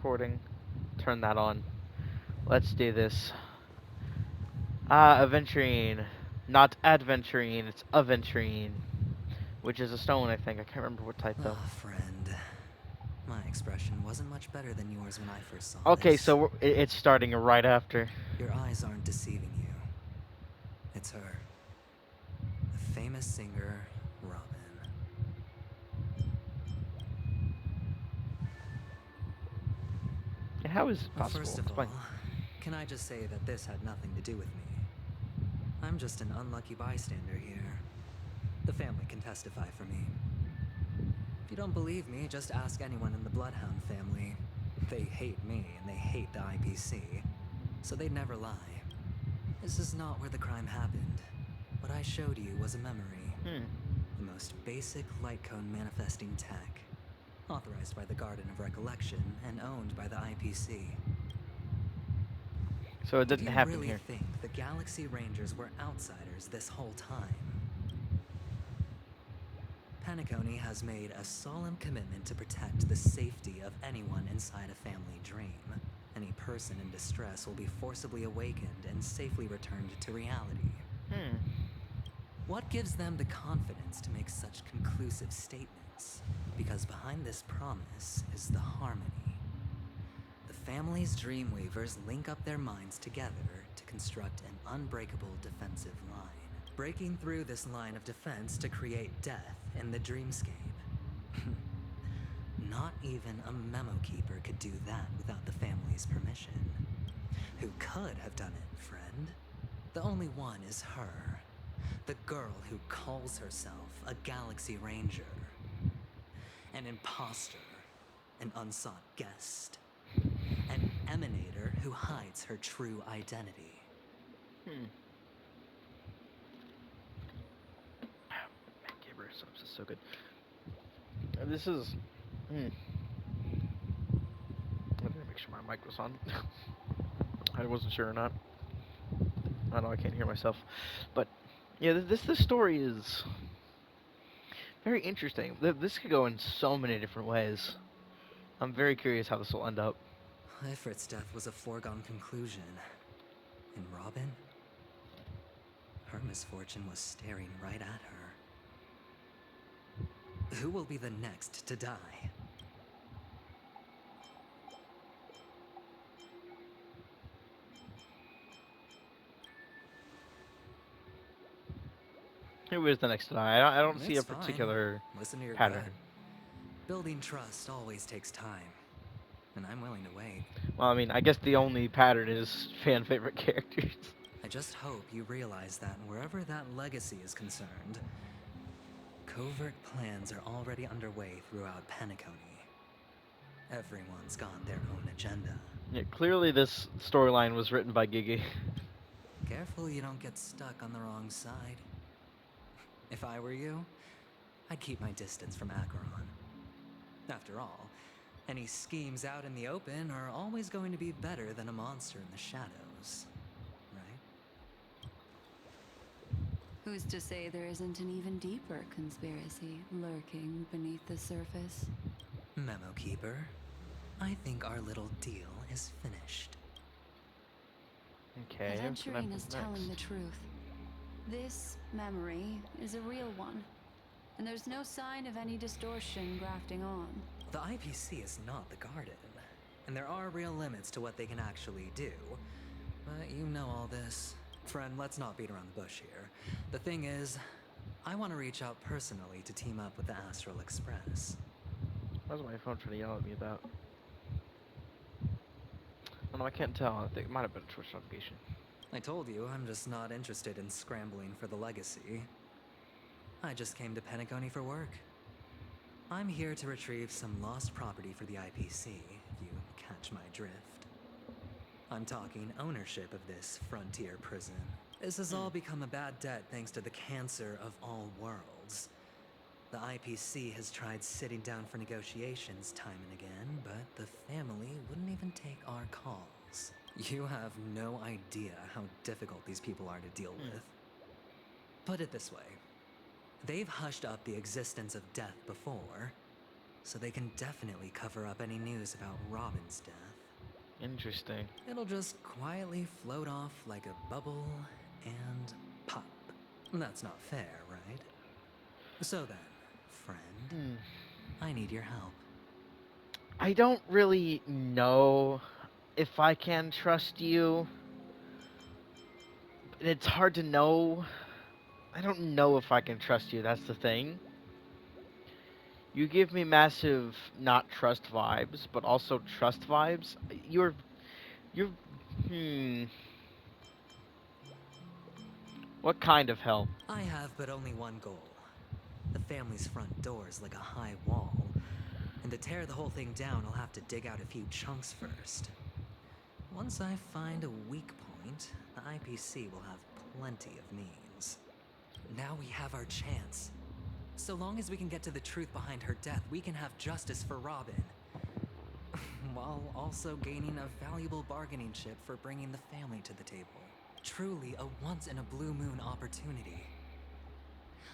recording. Turn that on. Let's do this. Aventurine. Not adventurine, it's aventurine. Which is a stone, I think. I can't remember what type, though. Ah, friend. My expression wasn't much better than yours when I first saw Okay, this. so it's starting right after. Your eyes aren't deceiving you. It's her. The famous singer, Robin. How is it Well, possible? first of Explain. all, can I just say that this had nothing to do with me? I'm just an unlucky bystander here. The family can testify for me. If you don't believe me, just ask anyone in the Bloodhound family. They hate me and they hate the IPC, so they'd never lie. This is not where the crime happened. What I showed you was a memory. Hmm. The most basic light cone manifesting tech. Authorized by the Garden of Recollection and owned by the IPC. So it Do didn't you happen really here. think the Galaxy Rangers were outsiders this whole time? Paniconi has made a solemn commitment to protect the safety of anyone inside a family dream. Any person in distress will be forcibly awakened and safely returned to reality. Hmm. What gives them the confidence to make such conclusive statements? Because behind this promise is the harmony. The family's Dreamweavers link up their minds together to construct an unbreakable defensive line. Breaking through this line of defense to create death in the dreamscape. Not even a memo keeper could do that without the family's permission. Who could have done it, friend? The only one is her. The girl who calls herself a Galaxy Ranger. An imposter. An unsought guest. An emanator who hides her true identity. Hmm. Gabriel subs is so good. This is. Hmm. I didn't make sure my mic was on. I wasn't sure or not. I know I can't hear myself, but yeah, this story is very interesting. This could go in so many different ways. I'm very curious how this will end up. Ifrit's death was a foregone conclusion. And Robin? Her misfortune was staring right at her. Who will be the next to die? Who is the next to die? I don't see a It's fine. particular Listen to your gut. pattern. Building trust always takes time. And I'm willing to wait. Well, I mean, I guess the only pattern is fan favorite characters. I just hope you realize that wherever that legacy is concerned, covert plans are already underway throughout Paniconi. Everyone's got their own agenda. Yeah, clearly this storyline was written by Gigi. Careful you don't get stuck on the wrong side. If I were you, I'd keep my distance from Acheron. After all, any schemes out in the open are always going to be better than a monster in the shadows, right? Who's to say there isn't an even deeper conspiracy lurking beneath the surface? Memo Keeper, I think our little deal is finished. Okay, what's gonna Adventuring happen is telling the next? truth. This memory is a real one, and there's no sign of any distortion grafting on. The IPC is not the Garden, and there are real limits to what they can actually do. But you know all this. Friend, let's not beat around the bush here. The thing is, I want to reach out personally to team up with the Astral Express. What's my phone trying to yell at me about? Oh no, I can't tell. I think it might have been a Twitch notification. I told you, I'm just not interested in scrambling for the legacy. I just came to Paniconi for work. I'm here to retrieve some lost property for the IPC, if you catch my drift. I'm talking ownership of this frontier prison. This has all become a bad debt thanks to the cancer of all worlds. The IPC has tried sitting down for negotiations time and again, but the family wouldn't even take our calls. You have no idea how difficult these people are to deal with. Put it this way. They've hushed up the existence of death before, so they can definitely cover up any news about Robin's death. Interesting. It'll just quietly float off like a bubble and pop. That's not fair, right? So then, friend, Hmm. I need your help. I don't really know if I can trust you. It's hard to know. I don't know if I can trust you. That's the thing. You give me massive not trust vibes, but also trust vibes. You're hmm. What kind of help? I have but only one goal. The family's front door is like a high wall, and to tear the whole thing down, I'll have to dig out a few chunks first. Once I find a weak point, the IPC will have plenty of means. Now we have our chance. So long as we can get to the truth behind her death, we can have justice for Robin. While also gaining a valuable bargaining chip for bringing the family to the table. Truly a once-in-a-blue-moon opportunity.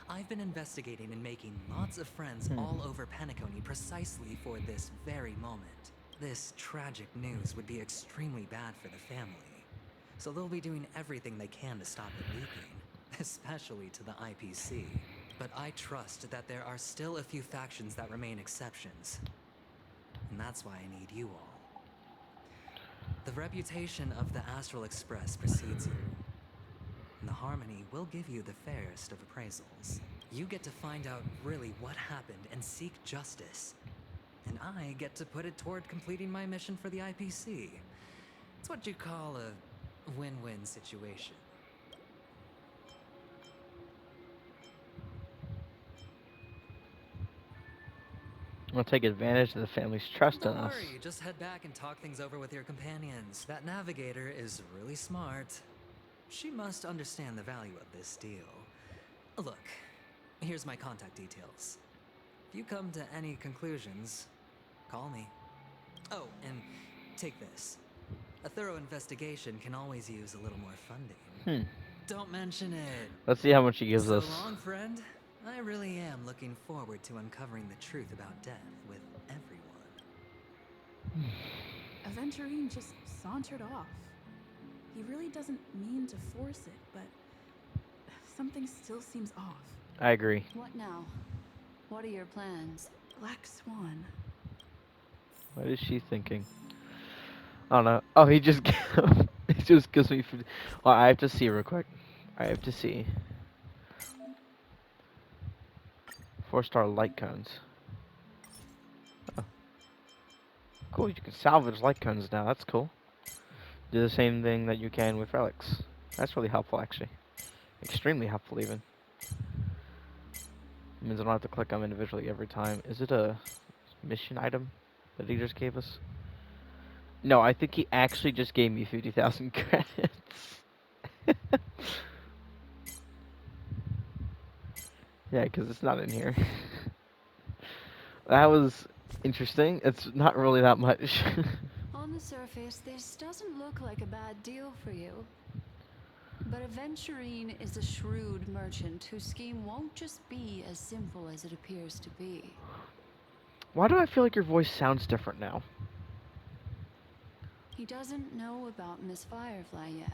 I've been investigating and making lots of friends all over Penacony precisely for this very moment. This tragic news would be extremely bad for the family, so they'll be doing everything they can to stop it leaking, especially to the IPC. But I trust that there are still a few factions that remain exceptions, and that's why I need you all. The reputation of the Astral Express precedes you, and the Harmony will give you the fairest of appraisals. You get to find out really what happened and seek justice. And I get to put it toward completing my mission for the IPC. It's what you call a win-win situation. We'll take advantage of the family's trust in Don't us. worry, just head back and talk things over with your companions. That navigator is really smart. She must understand the value of this deal. Look, here's my contact details. If you come to any conclusions, call me. Oh, and take this. A thorough investigation can always use a little more funding. Don't mention it. Let's see how much he gives So us. long, friend. I really am looking forward to uncovering the truth about death with everyone. Aventurine just sauntered off. He really doesn't mean to force it, but something still seems off. I agree. What now? What are your plans? Black Swan. What is she thinking? I don't know. Oh, he just he just gives me food. Well, I have to see real quick. I have to see. 4-star light cones. Oh. Cool, you can salvage light cones now. That's cool. Do the same thing that you can with relics. That's really helpful, actually. Extremely helpful, even. It means I don't have to click them individually every time. Is it a mission item that he just gave us? No, I think he actually just gave me 50,000 credits. Yeah, because it's not in here. That was interesting. It's not really that much. On the surface, this doesn't look like a bad deal for you. But Aventurine is a shrewd merchant whose scheme won't just be as simple as it appears to be. Why do I feel like your voice sounds different now? He doesn't know about Miss Firefly yet.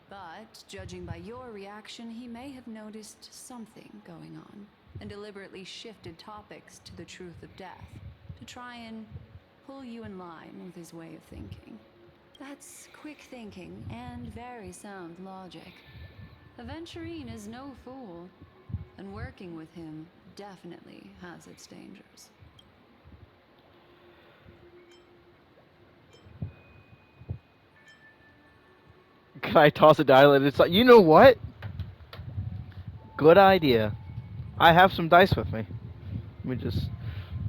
But, judging by your reaction, he may have noticed something going on and deliberately shifted topics to the truth of death to try and pull you in line with his way of thinking. That's quick thinking and very sound logic. Aventurine is no fool, and working with him definitely has its dangers. Can I toss a dilated sight? You know what? Good idea. I have some dice with me. Let me just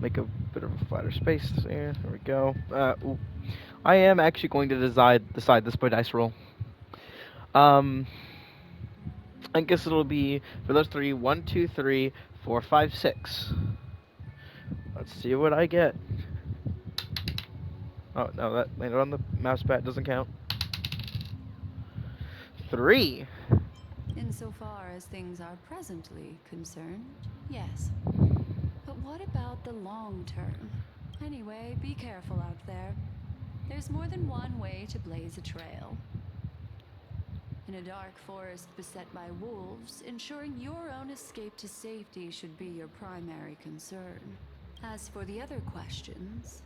make a bit of a flatter space there. There we go. Ooh. I am actually going to decide this by dice roll. I guess it'll be for those three. 1, 2, 3, 4, 5, 6. Let's see what I get. Oh no, that landed on the mouse pad. Doesn't count. 3. Insofar as things are presently concerned, yes. But what about the long term? Anyway, be careful out there. There's more than one way to blaze a trail. In a dark forest beset by wolves, ensuring your own escape to safety should be your primary concern. As for the other questions,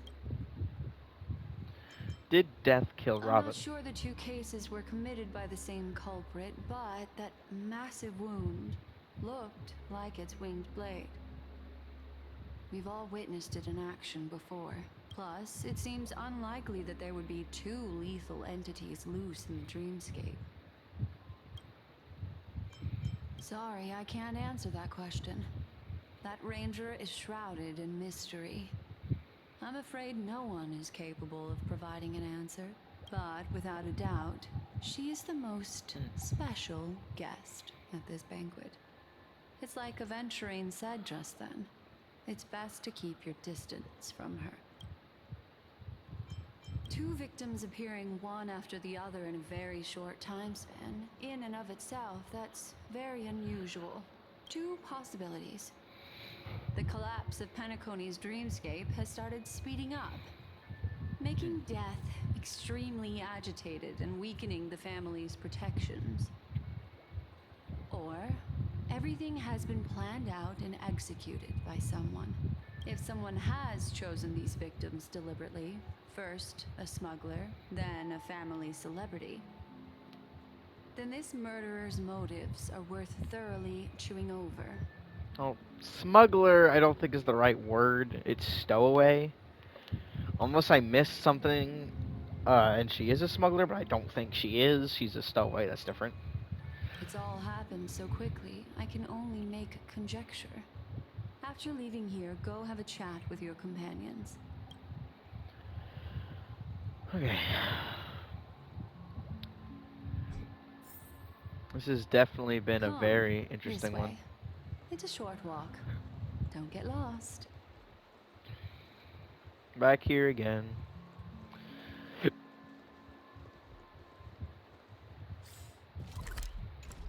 Did death kill I'm Robin? not sure the two cases were committed by the same culprit, but that massive wound looked like its winged blade. We've all witnessed it in action before. Plus, it seems unlikely that there would be two lethal entities loose in the dreamscape. Sorry, I can't answer that question. That ranger is shrouded in mystery. I'm afraid no one is capable of providing an answer. But without a doubt, she is the most special guest at this banquet. It's like Aventurine said just then. It's best to keep your distance from her. Two victims appearing one after the other in a very short time span, in and of itself, that's very unusual. Two possibilities. The collapse of Penacony's dreamscape has started speeding up, making death extremely agitated and weakening the family's protections. Or everything has been planned out and executed by someone. If someone has chosen these victims deliberately, first a smuggler, then a family celebrity, then this murderer's motives are worth thoroughly chewing over. Oh, smuggler, I don't think is the right word. It's stowaway. Unless I missed something, and she is a smuggler, but I don't think she is. She's a stowaway. That's different. It's all happened so quickly, I can only make conjecture. After leaving here, go have a chat with your companions. Okay. This has definitely been a Come, very this interesting way. one. It's a short walk. Don't get lost. Back here again.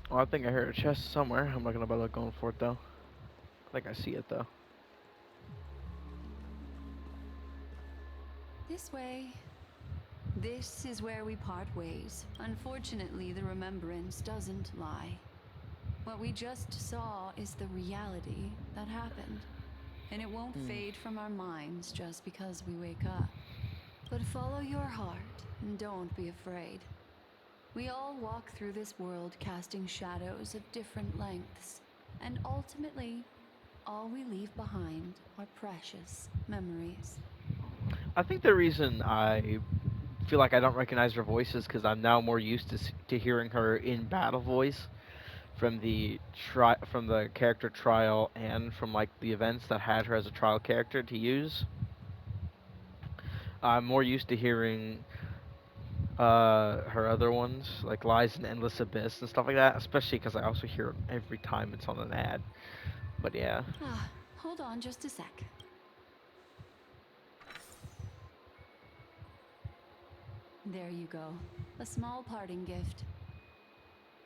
Oh, I think I heard a chest somewhere. I'm not gonna bother going for it though. I think I see it though. This way. This is where we part ways. Unfortunately, the remembrance doesn't lie. What we just saw is the reality that happened. And it won't fade from our minds just because we wake up. But follow your heart and don't be afraid. We all walk through this world casting shadows of different lengths. And ultimately, all we leave behind are precious memories. I think the reason I feel like I don't recognize her voice is because I'm now more used to hearing her in battle voice from the character trial and from like the events that had her as a trial character to use. I'm more used to hearing her other ones like Lies in Endless Abyss and stuff like that, especially because I also hear it every time it's on an ad. But yeah. Ah, hold on just a sec. There you go. A small parting gift.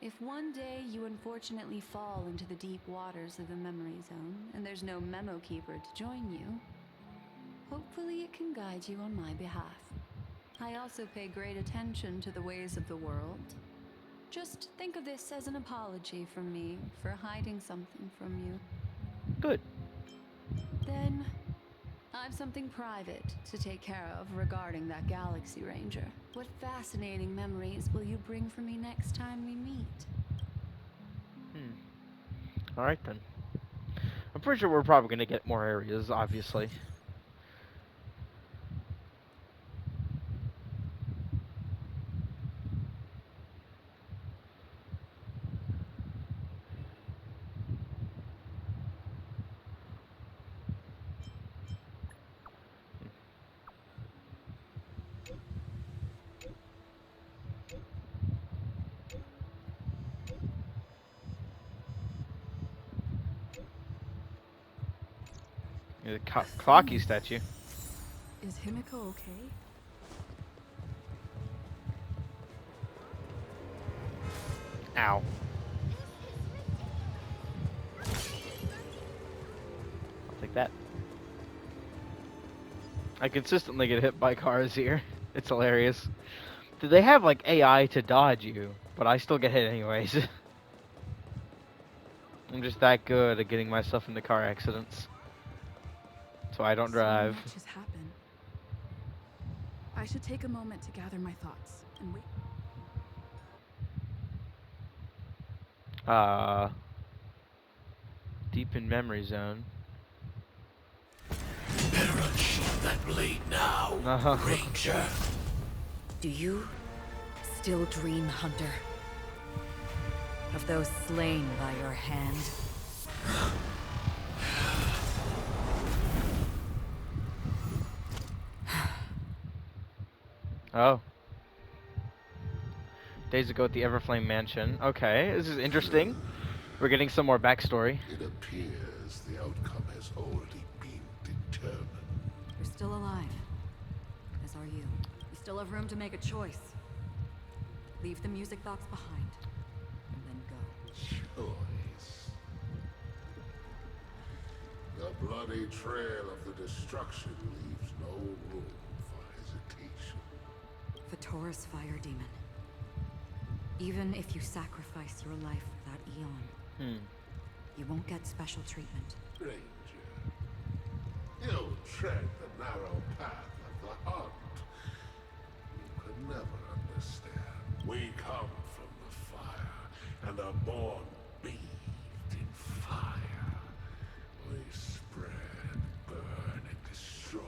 If one day you unfortunately fall into the deep waters of the memory zone and there's no memo keeper to join you, hopefully it can guide you on my behalf. I also pay great attention to the ways of the world. Just think of this as an apology from me for hiding something from you. Good. Then, I've something private to take care of regarding that Galaxy Ranger. What fascinating memories will you bring for me next time we meet? Alright then. I'm pretty sure we're probably gonna get more areas, obviously. Yeah, the Clocky statue. Is Himiko okay? Ow. I'll take that. I consistently get hit by cars here. It's hilarious. Do they have like AI to dodge you? But I still get hit anyways. I'm just that good at getting myself into car accidents. So I don't So drive. much has happened. I should take a moment to gather my thoughts and wait. Uh, deep in memory zone. Better unsheath that blade now, No. Ranger. Do you still dream, Hunter? Of those slain by your hand? Oh. Days ago at the Everflame Mansion. Okay, this is interesting. We're getting some more backstory. It appears the outcome has already been determined. You're still alive. As are you. You still have room to make a choice. Leave the music box behind. And then go. Choice. The bloody trail of the destruction leaves no room for hesitation. Vatora's fire demon. Even if you sacrifice your life for that eon, you won't get special treatment. Ranger, you tread the narrow path of the hunt. You could never understand. We come from the fire and are born bathed in fire. We spread, burn, and destroy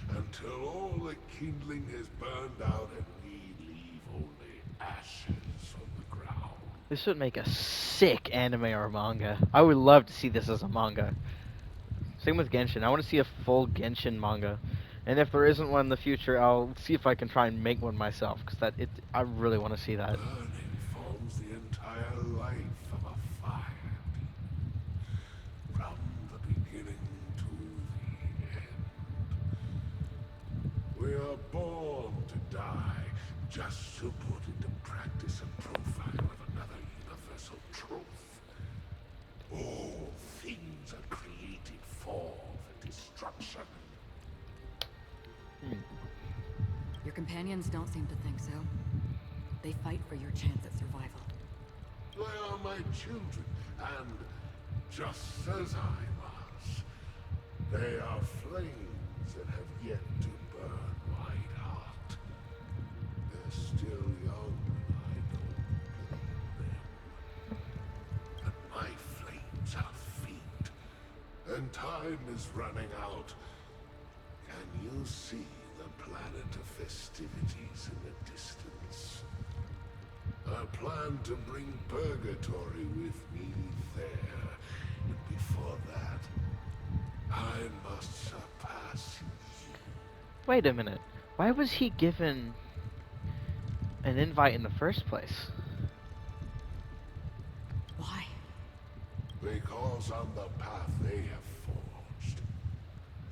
until all the kindling is burned out and we leave only ashes on the ground. This would make a sick anime or manga. I would love to see this as a manga. Same with Genshin. I want to see a full Genshin manga. And if there isn't one in the future, I'll see if I can try and make one myself. Because I really want to see that. Burning forms the entire life of a fire demon, from the beginning to the end. We are born to die, just to put into practice a profile of another universal truth. All things are created for the destruction. Your companions don't seem to think so. They fight for your chance at survival. They are my children, and just as I was, they are flames that have yet to burn white hot. They're still young, and I don't blame them. But my flames are faint, and time is running out. Can you see the planet of festivities in the distance? I plan to bring Purgatory with me there. And before that, I must surpass you. Wait a minute. Why was he given an invite in the first place? Why? Because on the path they have forged,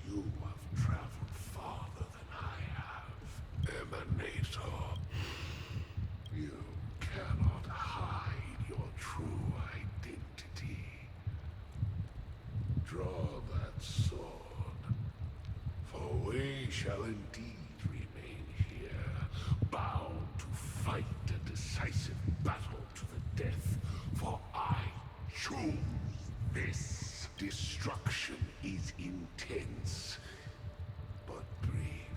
you have traveled farther than I have. Emanator. You cannot hide your true identity. Draw that sword, for we shall indeed remain here, bound to fight a decisive battle to the death, for I choose this. Destruction is intense, but brief.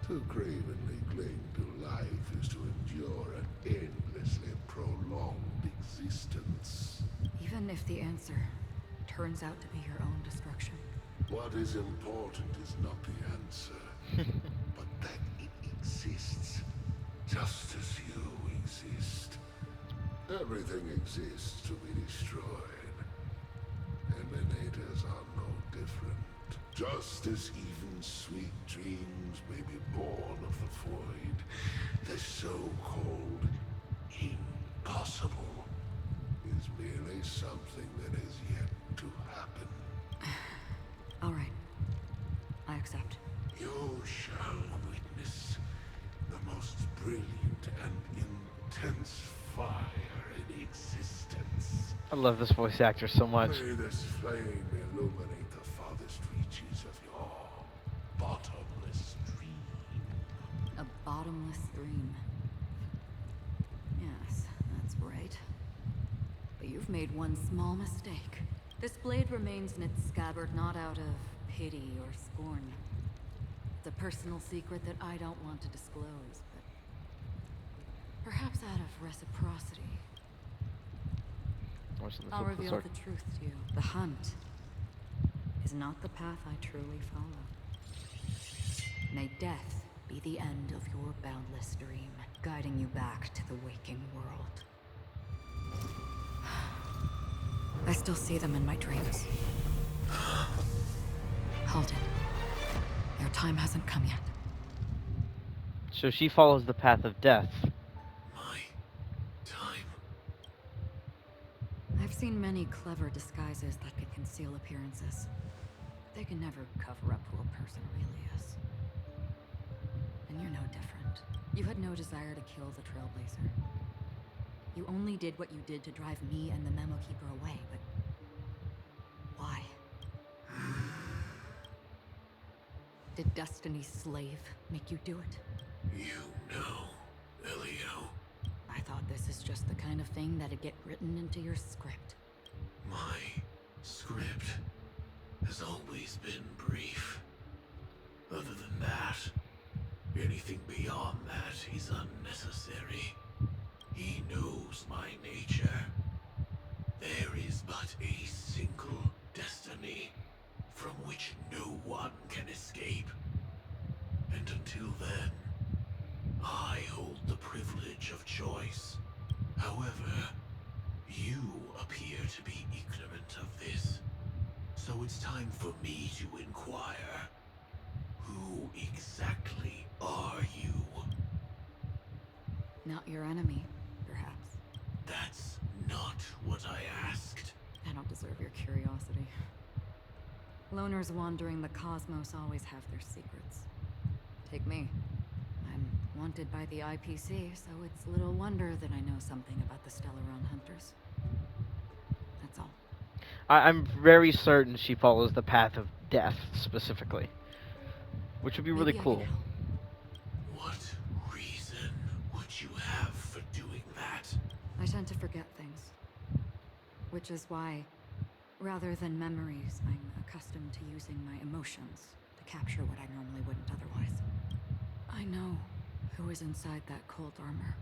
To cravenly cling to life is to endure an endlessly prolonged existence. Even if the answer turns out to be your own destruction. What is important is not the answer, but that it exists, just as you exist. Everything exists to be destroyed. Emanators are no different. Just as even sweet dreams may be born of the void, the so-called impossible is merely something that has yet to happen. All right. I accept. You shall witness the most brilliant and intense fire in existence. I love this voice actor so much. May this flame illuminate the farthest reaches of your bottomless stream. Yes, that's right. But you've made one small mistake. This blade remains in its scabbard not out of pity or scorn. It's a personal secret that I don't want to disclose, but perhaps out of reciprocity. I'll reveal the truth to you. The hunt is not the path I truly follow. May death be the end of your boundless dream, guiding you back to the waking world. I still see them in my dreams. Hold it. Your time hasn't come yet. So she follows the path of death. My time. I've seen many clever disguises that can conceal appearances. They can never cover up who a person really is. And you're no different. You had no desire to kill the Trailblazer. You only did what you did to drive me and the Memo Keeper away, but why? Did Destiny's slave make you do it? You know, Elio. I thought this is just the kind of thing that'd get written into your script. My script has always been brief. Other than that, anything beyond that is unnecessary. He knows my nature. There is but a single destiny from which no one can escape. And until then, I hold the privilege of choice. However, you appear to be ignorant of this. So it's time for me to inquire. Who exactly are you? Not your enemy, perhaps. That's not what I asked. I don't deserve your curiosity. Loners wandering the cosmos always have their secrets. Take me. I'm wanted by the IPC, so it's little wonder that I know something about the Stellaron Hunters. That's all. I'm very certain she follows the path of death, specifically. Which would be really Maybe I cool. can help. What reason would you have for doing that? I tend to forget things. Which is why, rather than memories, I'm accustomed to using my emotions to capture what I normally wouldn't otherwise. I know who is inside that cold armor.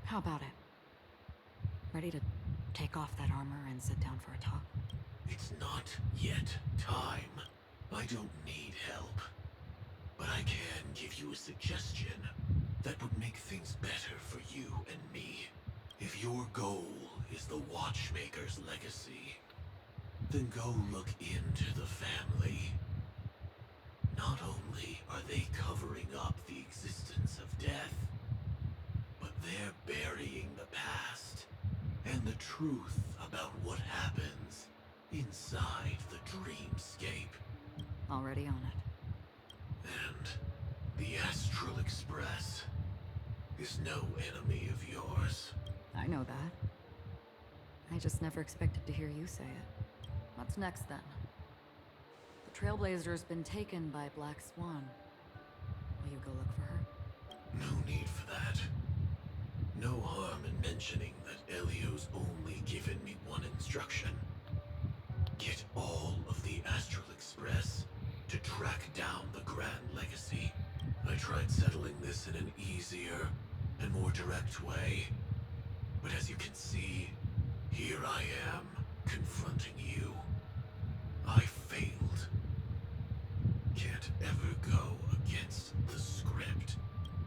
How about it? Ready to take off that armor and sit down for a talk? It's not yet time. I don't need help. But I can give you a suggestion that would make things better for you and me. If your goal is the Watchmaker's legacy, then go look into the family. Not only are they covering up the existence of death, but they're burying the past and the truth about what happens inside the dreamscape. Already on it. And the Astral Express is no enemy of yours. I know that. I just never expected to hear you say it. What's next then? The Trailblazer's been taken by Black Swan. Will you go look for her? No need for that. No harm in mentioning that Elio's only given me one instruction. Get all of the Astral Express to track down the Grand Legacy. I tried settling this in an easier and more direct way. But as you can see, here I am, confronting you. I failed. Can't ever go against the script.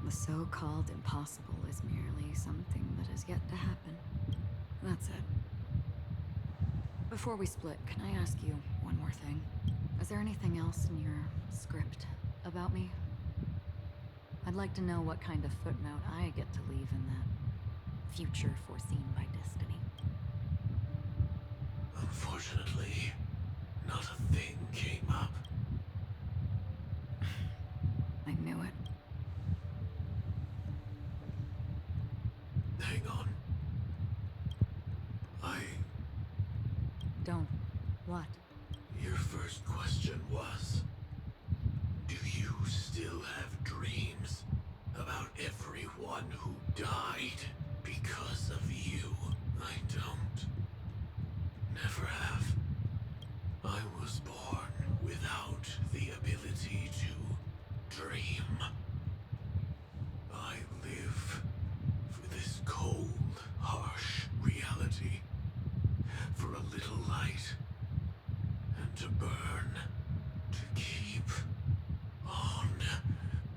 The so-called impossible is merely something that has yet to happen. That's it. Before we split, can I ask you one more thing? Is there anything else in your script about me? I'd like to know what kind of footnote I get to leave in that future foreseen by destiny. Unfortunately, not a thing came up. I knew it. Hang on. Don't. What? Your first question was, do you still died because of you. I don't. Never have. I was born without the ability to dream. I live for this cold, harsh reality. For a little light. And to burn. To keep on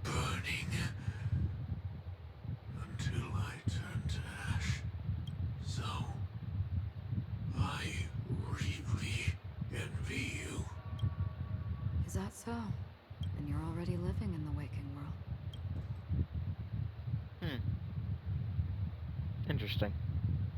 burning. Until I turn to ash. So, I really envy you. Is that so? Then you're already living in the waking world. Hmm. Interesting.